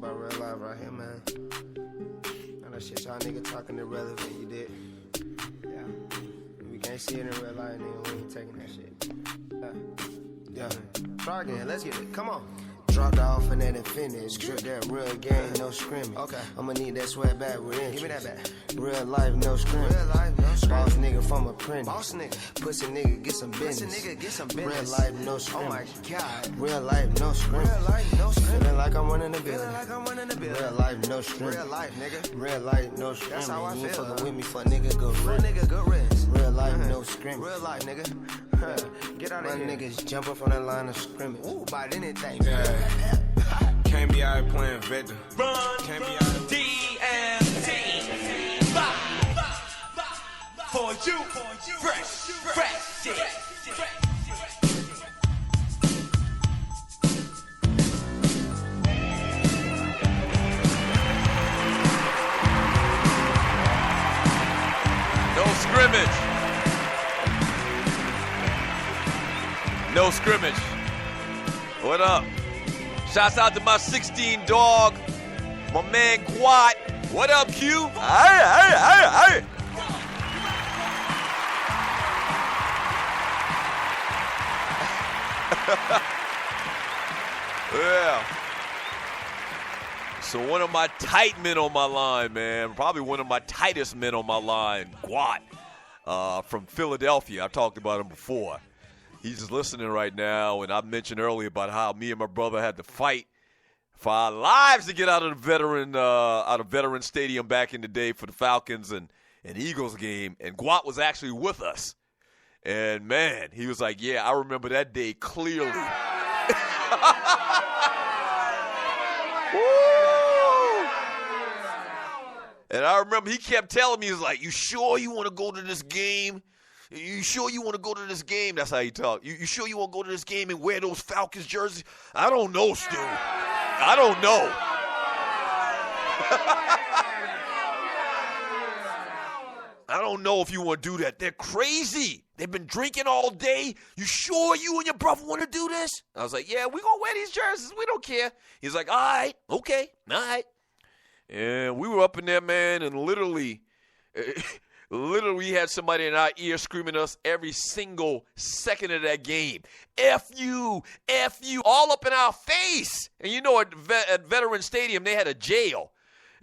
about real life right here, man. All that shit y'all nigga talking irrelevant, you did. Yeah. We can't see it in real life, nigga. We ain't taking that shit. Yeah. Try again. Let's get it. Come on. Dropped off and then finish. Drip that real game, no scrimmage. Okay. I'ma need that sweat back with interest. Give me that back. Real life, no scrimmage. Real life, no scrimmage. Boss nigga from apprentice. Boss nigga. Pussy nigga, get some business. Pussy nigga, get some business. Real life, no scrimmage. Oh my God. Real life, no scrimmage. Real life, no scrimmage. Feeling like I'm running the building. Feeling like I'm running the building. Real life, no scrimmage. Real life, nigga. Real life, no scrimmage. That's how I feel. You ain't fucking with me for nigga, good risk. For nigga, good risk. Real life, no scrimmage. Real life, nigga. Get out of here. My niggas jumping from the line of scrimmage. Ooh, about anything. Yeah. Can't be out here playing victim. Run, can't be out here. DMT. For you, fresh shit. No scrimmage. No scrimmage. What up? Shouts out to my 16 dog, my man Quat. What up, Q? Hey. Yeah. So one of my tight men on my line, man, probably one of my tightest men on my line, Quat, from Philadelphia. I've talked about him before. He's just listening right now, and I mentioned earlier about how me and my brother had to fight for our lives to get out of the Veteran Stadium back in the day for the Falcons and Eagles game. And Guat was actually with us. And, man, he was like, yeah, I remember that day clearly. Woo! And I remember he kept telling me, he was like, you sure you want to go to this game? You sure you want to go to this game? That's how he talked. You sure you want to go to this game and wear those Falcons jerseys? I don't know, Stu. I don't know. I don't know if you want to do that. They're crazy. They've been drinking all day. You sure you and your brother want to do this? I was like, yeah, we're going to wear these jerseys. We don't care. He's like, all right, okay, all right. And we were up in there, man, and literally we had somebody in our ear screaming at us every single second of that game. F you, all up in our face. And you know, at Veteran Stadium, they had a jail.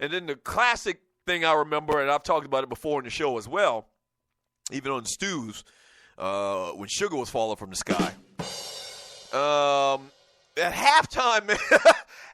And then the classic thing I remember, and I've talked about it before in the show as well, even on Stu's, when sugar was falling from the sky. At halftime, man,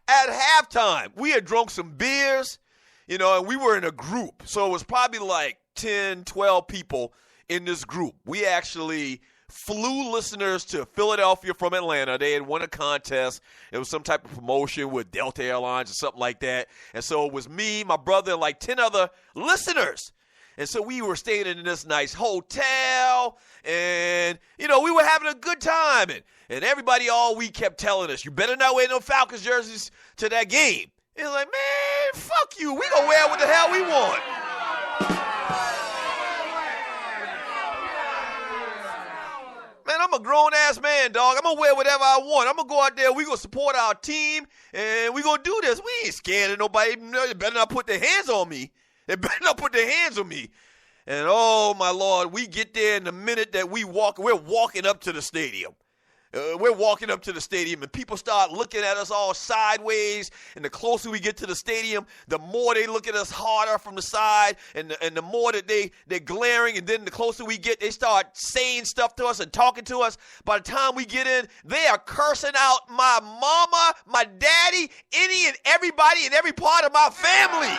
at halftime, we had drunk some beers, you know, and we were in a group. So it was probably like 10, 12 people in this group. We actually flew listeners to Philadelphia from Atlanta. They had won a contest. It was some type of promotion with Delta Airlines or something like that. And so it was me, my brother, and like 10 other listeners. And so we were staying in this nice hotel, and, you know, we were having a good time. And everybody all week kept telling us, you better not wear no Falcons jerseys to that game. It's like, man, fuck you. We gonna wear what the hell we want. Man, I'm a grown-ass man, dog. I'm going to wear whatever I want. I'm going to go out there. We're going to support our team, and we're going to do this. We ain't scared of nobody. They better not put their hands on me. They better not put their hands on me. And, oh, my Lord, we get there in the minute that we're walking up to the stadium. We're walking up to the stadium, and people start looking at us all sideways. And the closer we get to the stadium, the more they look at us harder from the side, and the more that they're glaring. And then the closer we get, they start saying stuff to us and talking to us. By the time we get in, they are cursing out my mama, my daddy, any and everybody in every part of my family.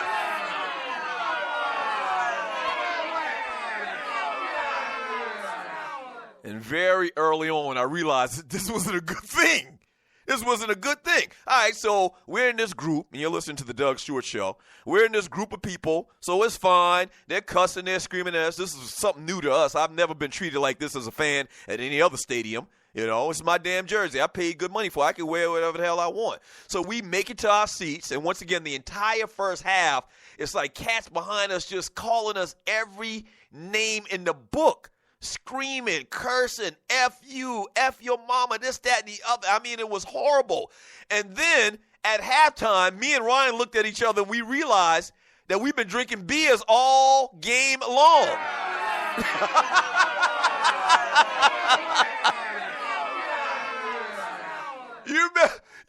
And very early on, I realized that this wasn't a good thing. This wasn't a good thing. All right, so we're in this group, and you're listening to the Doug Stewart Show. We're in this group of people, so it's fine. They're cussing, they're screaming at us. This is something new to us. I've never been treated like this as a fan at any other stadium. You know, it's my damn jersey. I paid good money for it. I can wear whatever the hell I want. So we make it to our seats, and once again, the entire first half, it's like cats behind us just calling us every name in the book. Screaming, cursing, F you, F your mama, this, that, and the other. I mean, it was horrible. And then at halftime, me and Ryan looked at each other and we realized that we've been drinking beers all game long.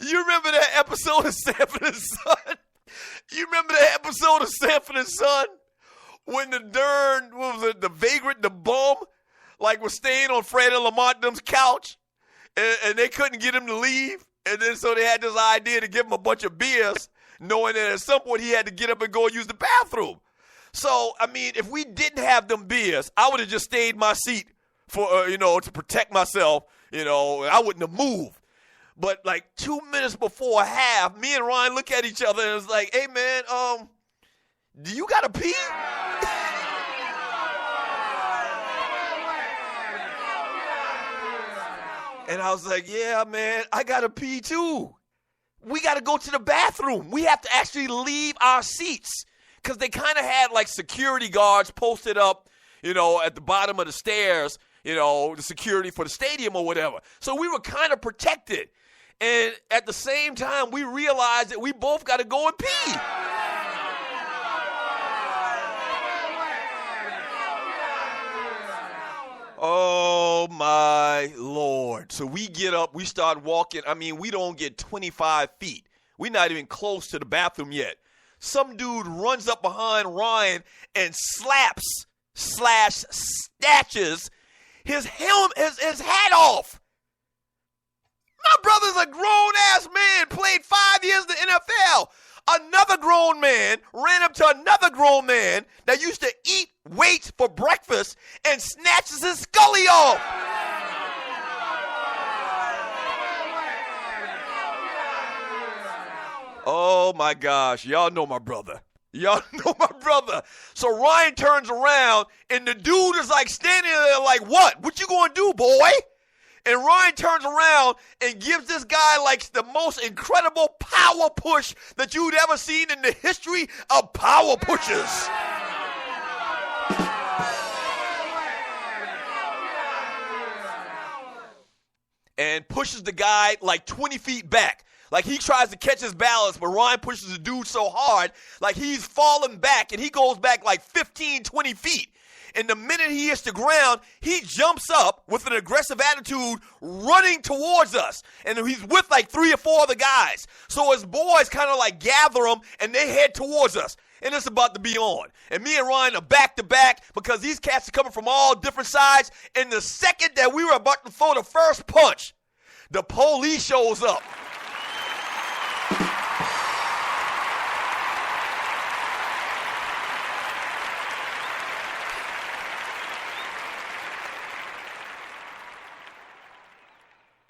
You remember that episode of Sanford and Son? You remember that episode of Sanford and Son when the vagrant, the bum, like was staying on Fred and Lamont them's couch, and they couldn't get him to leave, and then so they had this idea to give him a bunch of beers, knowing that at some point he had to get up and go use the bathroom. So, I mean, if we didn't have them beers, I would have just stayed in my seat for, to protect myself. I wouldn't have moved. But like 2 minutes before half, me and Ryan look at each other and it's like, hey man, do you gotta pee? And I was like, yeah, man, I gotta pee too. We gotta go to the bathroom. We have to actually leave our seats. Because they kind of had like security guards posted up, at the bottom of the stairs, the security for the stadium or whatever. So we were kind of protected. And at the same time, we realized that we both got to go and pee. Oh, my Lord. So we get up, we start walking. I mean, we don't get 25 feet. We're not even close to the bathroom yet. Some dude runs up behind Ryan and snatches his hat off. My brother's a grown-ass man, played 5 years in the NFL. Another grown man ran up to another grown man that used to eat weights for breakfast and snatches his scully off. Oh, my gosh. Y'all know my brother. So Ryan turns around, and the dude is like standing there like, what? What you gonna do, boy? And Ryan turns around and gives this guy like the most incredible power push that you'd ever seen in the history of power pushes. And pushes the guy like 20 feet back. Like he tries to catch his balance, but Ryan pushes the dude so hard, like he's falling back, and he goes back like 15, 20 feet. And the minute he hits the ground, he jumps up with an aggressive attitude running towards us. And he's with like 3 or 4 other guys. So his boys kind of like gather him and they head towards us. And it's about to be on. And me and Ryan are back to back because these cats are coming from all different sides. And the second that we were about to throw the first punch, the police shows up.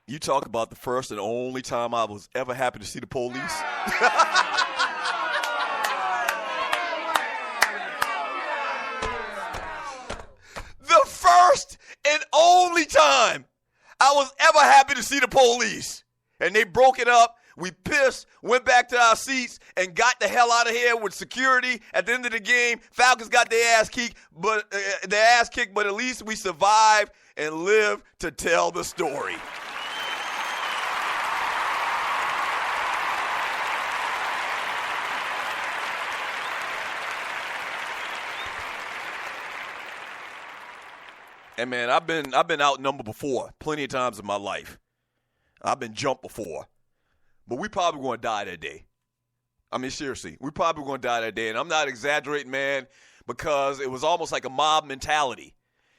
You talk about the first and only time I was ever happy to see the police. The first and only time I was ever happy to see the police. And they broke it up. We pissed, went back to our seats, and got the hell out of here with security. At the end of the game, Falcons got their ass kicked, but at least we survived and lived to tell the story. And man, I've been outnumbered before, plenty of times in my life. I've been jumped before. But we probably going to die that day. I mean, seriously, we probably going to die that day. And I'm not exaggerating, man, because it was almost like a mob mentality.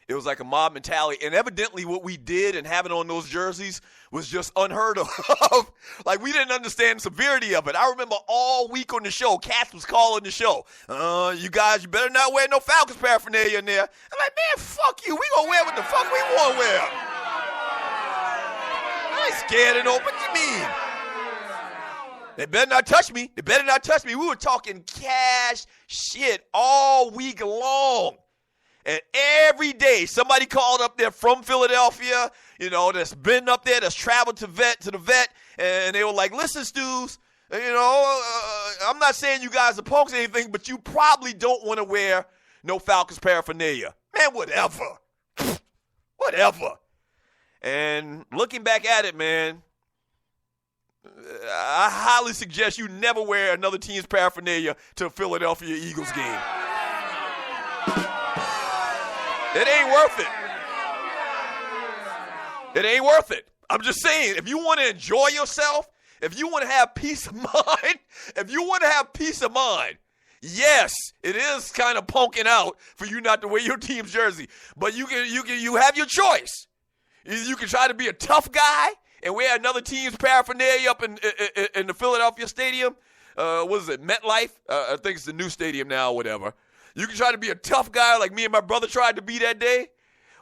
It was like a mob mentality. And evidently what we did and having on those jerseys was just unheard of. Like, we didn't understand the severity of it. I remember all week on the show, Cass was calling the show. You guys, you better not wear no Falcons paraphernalia in there. I'm like, man, fuck you. We going to wear what the fuck we want to wear. I ain't scared of no, what you mean? They better not touch me. They better not touch me. We were talking cash shit all week long. And every day, somebody called up there from Philadelphia, that's been up there, that's traveled to the vet, and they were like, listen, Stews, I'm not saying you guys are punks or anything, but you probably don't want to wear no Falcons paraphernalia. Man, whatever. Whatever. And looking back at it, man, I highly suggest you never wear another team's paraphernalia to a Philadelphia Eagles game. It ain't worth it. It ain't worth it. I'm just saying, if you want to enjoy yourself, if you want to have peace of mind, yes, it is kind of punking out for you not to wear your team's jersey. But you have your choice. You can try to be a tough guy and wear another team's paraphernalia up in the Philadelphia stadium. What is it, MetLife? I think it's the new stadium now or whatever. You can try to be a tough guy like me and my brother tried to be that day.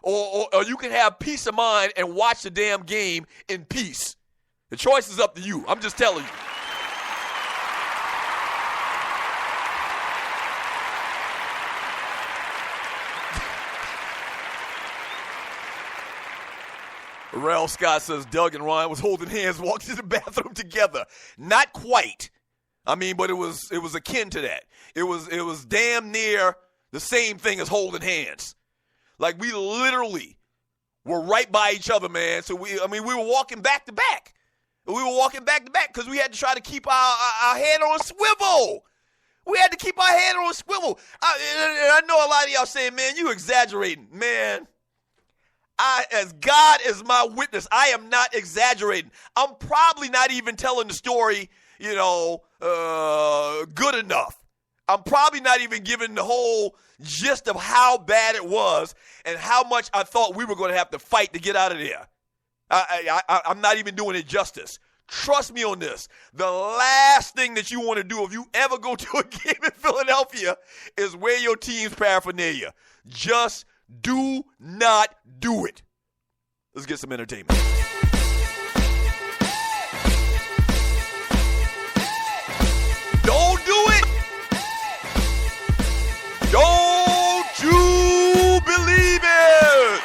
Or you can have peace of mind and watch the damn game in peace. The choice is up to you. I'm just telling you. Rel Scott says Doug and Ryan was holding hands, walked to the bathroom together. Not quite. I mean, but it was akin to that. It was damn near the same thing as holding hands. Like, we literally were right by each other, man. So we were walking back to back. We were walking back to back because we had to try to keep our head on a swivel. We had to keep our head on a swivel. I know a lot of y'all saying, man, you exaggerating. Man, as God is my witness, I am not exaggerating. I'm probably not even telling the story, good enough. I'm probably not even giving the whole gist of how bad it was and how much I thought we were going to have to fight to get out of there. I'm not even doing it justice. Trust me on this. The last thing that you want to do if you ever go to a game in Philadelphia is wear your team's paraphernalia. Just do not do it. Let's get some entertainment. Don't do it. Don't you believe it?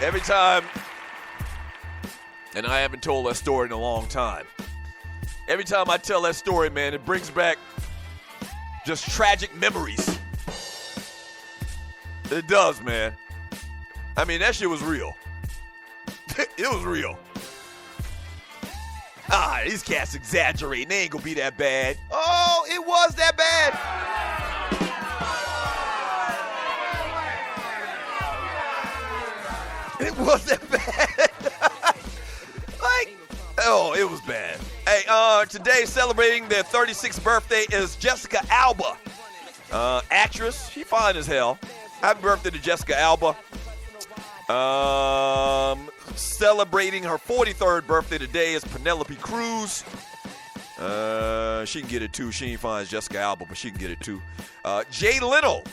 Every time, and I haven't told that story in a long time, every time I tell that story, man, it brings back just tragic memories. It does, man. I mean, that shit was real. It was real. These cats exaggerating. They ain't gonna be that bad. Oh, it was that bad. It was that bad. It was bad. Hey, today celebrating their 36th birthday is Jessica Alba. Actress. She fine as hell. Happy birthday to Jessica Alba. Celebrating her 43rd birthday today is Penelope Cruz. She can get it too. She ain't fine as Jessica Alba, but she can get it too. Jay Leno,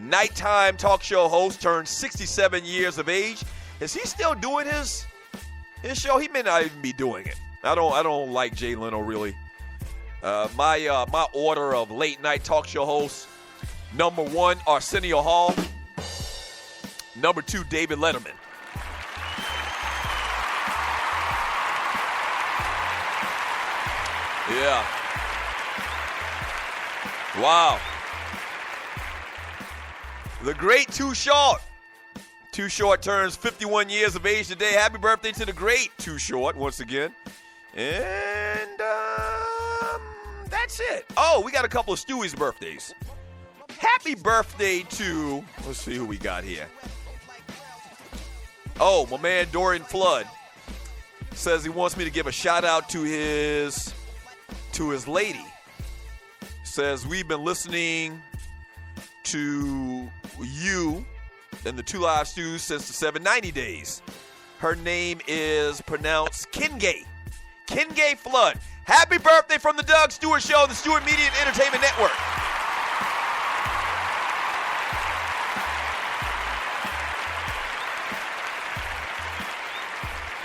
nighttime talk show host, turned 67 years of age. Is he still doing his show? He may not even be doing it. I don't like Jay Leno really. My order of late night talk show hosts: number 1, Arsenio Hall. Number 2, David Letterman. Yeah. Wow. The great Too Short. Too Short turns 51 years of age today. Happy birthday to the great Too Short once again. And that's it. Oh, we got a couple of Stewie's birthdays. Happy birthday to, let's see who we got here. Oh, my man Dorian Flood says he wants me to give a shout out to his lady. Says we've been listening to you and the 2 Live Stews since the 790 days. Her name is pronounced Kingay. Kingay Flood. Happy birthday from the Doug Stewart Show, the Stewart Media and Entertainment Network.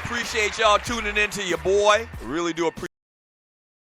Appreciate y'all tuning in to your boy. Really do appreciate